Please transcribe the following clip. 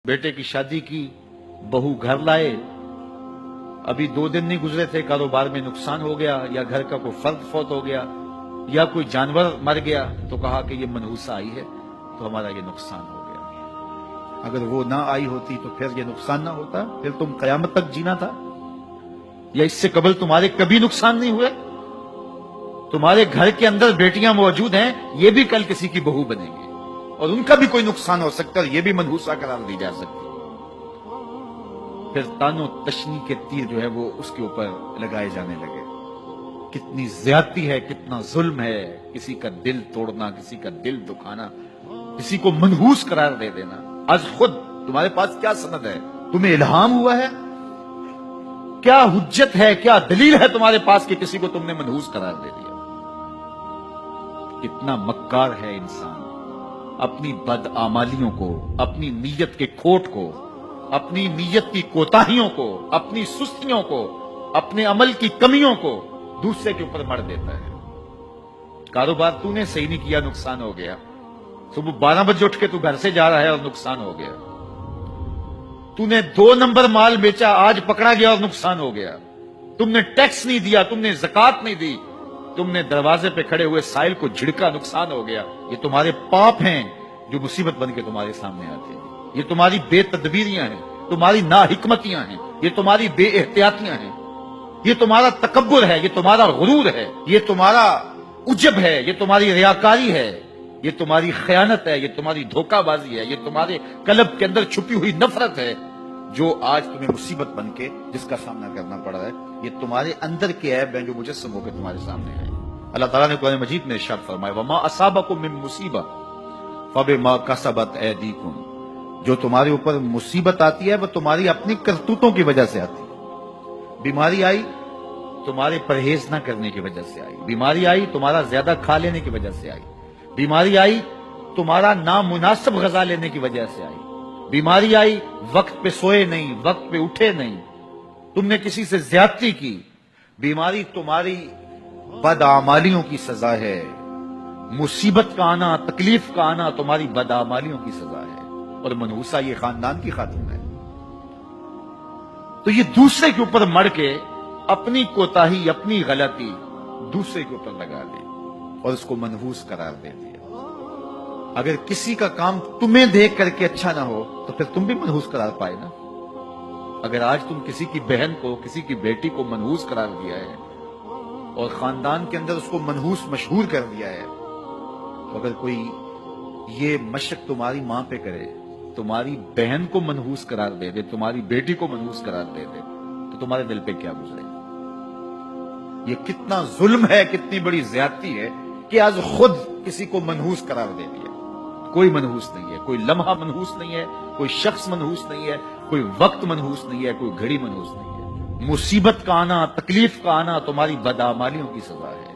بیٹے کی شادی کی، بہو گھر لائے، ابھی 2 دن نہیں گزرے تھے کاروبار میں نقصان ہو گیا، یا گھر کا کوئی فرد فوت ہو گیا، یا کوئی جانور مر گیا، تو کہا کہ یہ منحوسہ آئی ہے تو ہمارا یہ نقصان ہو گیا۔ اگر وہ نہ آئی ہوتی تو پھر یہ نقصان نہ ہوتا، پھر تم قیامت تک جینا تھا، یا اس سے قبل تمہارے کبھی نقصان نہیں ہوئے۔ تمہارے گھر کے اندر بیٹیاں موجود ہیں، یہ بھی کل کسی کی بہو بنیں گے، اور ان کا بھی کوئی نقصان ہو سکتا ہے، یہ بھی منحوسہ قرار دی جا سکتی۔ پھر تانو تشنی کے تیر جو ہے وہ اس کے اوپر لگائے جانے لگے۔ کتنی زیادتی ہے، کتنا ظلم ہے، کسی کا دل توڑنا، کسی کا دل دکھانا، کسی کو منحوس قرار دے دینا۔ آج خود تمہارے پاس کیا سند ہے؟ تمہیں الہام ہوا ہے؟ کیا حجت ہے، کیا دلیل ہے تمہارے پاس کہ کسی کو تم نے منحوس قرار دے دیا؟ کتنا مکار ہے انسان، اپنی بدعمالیوں کو، اپنی نیت کے کھوٹ کو، اپنی نیت کی کوتاہیوں کو، اپنی سستیوں کو، اپنے عمل کی کمیوں کو دوسرے کے اوپر مر دیتا ہے۔ کاروبار تو نے صحیح نہیں کیا، نقصان ہو گیا۔ صبح 12 بجے اٹھ کے تو گھر سے جا رہا ہے اور نقصان ہو گیا۔ تو نے 2 نمبر مال بیچا، آج پکڑا گیا اور نقصان ہو گیا۔ تم نے ٹیکس نہیں دیا، تم نے زکات نہیں دی، تم نے دروازے پہ کھڑے ہوئے سائل کو جھڑکا، نقصان ہو گیا۔ یہ تمہارے پاپ ہیں جو مصیبت بن کے تمہارے سامنے آتے ہیں۔ یہ تمہاری بے تدبیریاں ہیں، تمہاری ناحکمتیاں ہیں، یہ تمہاری بے احتیاطیاں ہیں، یہ تمہارا تکبر ہے، یہ تمہارا غرور ہے، یہ تمہارا عجب ہے، یہ تمہاری ریاکاری ہے، یہ تمہاری خیانت ہے، یہ تمہاری دھوکہ بازی ہے، یہ تمہارے قلب کے اندر چھپی ہوئی نفرت ہے جو آج تمہیں مصیبت بن کے جس کا سامنا کرنا پڑ رہا ہے۔ یہ تمہارے اندر کے عیب ہیں جو مجسم ہو کے تمہارے سامنے آئے۔ اللہ تعالیٰ نے قرآن مجید میں ارشاد فرمایا وَمَا أَصَابَكُم مِّن مُّصِيبَةٍ فَبِمَا كَسَبَتْ أَيْدِيكُمْ، جو تمہارے اوپر مصیبت آتی ہے وہ تمہاری اپنی کرتوتوں کی وجہ سے آتی ہے۔ بیماری آئی تمہارے پرہیز نہ کرنے کی وجہ سے آئی، بیماری آئی تمہارا زیادہ کھا لینے کی وجہ سے آئی، بیماری آئی تمہارا نامناسب غذا لینے کی وجہ سے آئی، بیماری آئی وقت پہ سوئے نہیں، وقت پہ اٹھے نہیں، تم نے کسی سے زیادتی کی، بیماری تمہاری بدعمالیوں کی سزا ہے، مصیبت کا آنا، تکلیف کا آنا تمہاری بدعمالیوں کی سزا ہے، اور منحوسہ یہ خاندان کی خاتون ہے۔ تو یہ دوسرے کے اوپر مڑ کے اپنی کوتاہی، اپنی غلطی دوسرے کے اوپر لگا دے اور اس کو منحوس قرار دے دیا۔ اگر کسی کا کام تمہیں دیکھ کر کے اچھا نہ ہو تو پھر تم بھی منحوس قرار پائے نا۔ اگر آج تم کسی کی بہن کو، کسی کی بیٹی کو منحوس قرار دیا ہے اور خاندان کے اندر اس کو منحوس مشہور کر دیا ہے، تو اگر کوئی یہ مشق تمہاری ماں پہ کرے، تمہاری بہن کو منحوس قرار دے دے، تمہاری بیٹی کو منحوس قرار دے دے، تو تمہارے دل پہ کیا گزرے؟ یہ کتنا ظلم ہے، کتنی بڑی زیادتی ہے کہ آج خود کسی کو منحوس قرار دے دیا۔ کوئی منحوس نہیں ہے، کوئی لمحہ منحوس نہیں ہے، کوئی شخص منحوس نہیں ہے، کوئی وقت منحوس نہیں ہے، کوئی گھڑی منحوس نہیں ہے۔ مصیبت کا آنا، تکلیف کا آنا تمہاری بدعمالیوں کی سزا ہے۔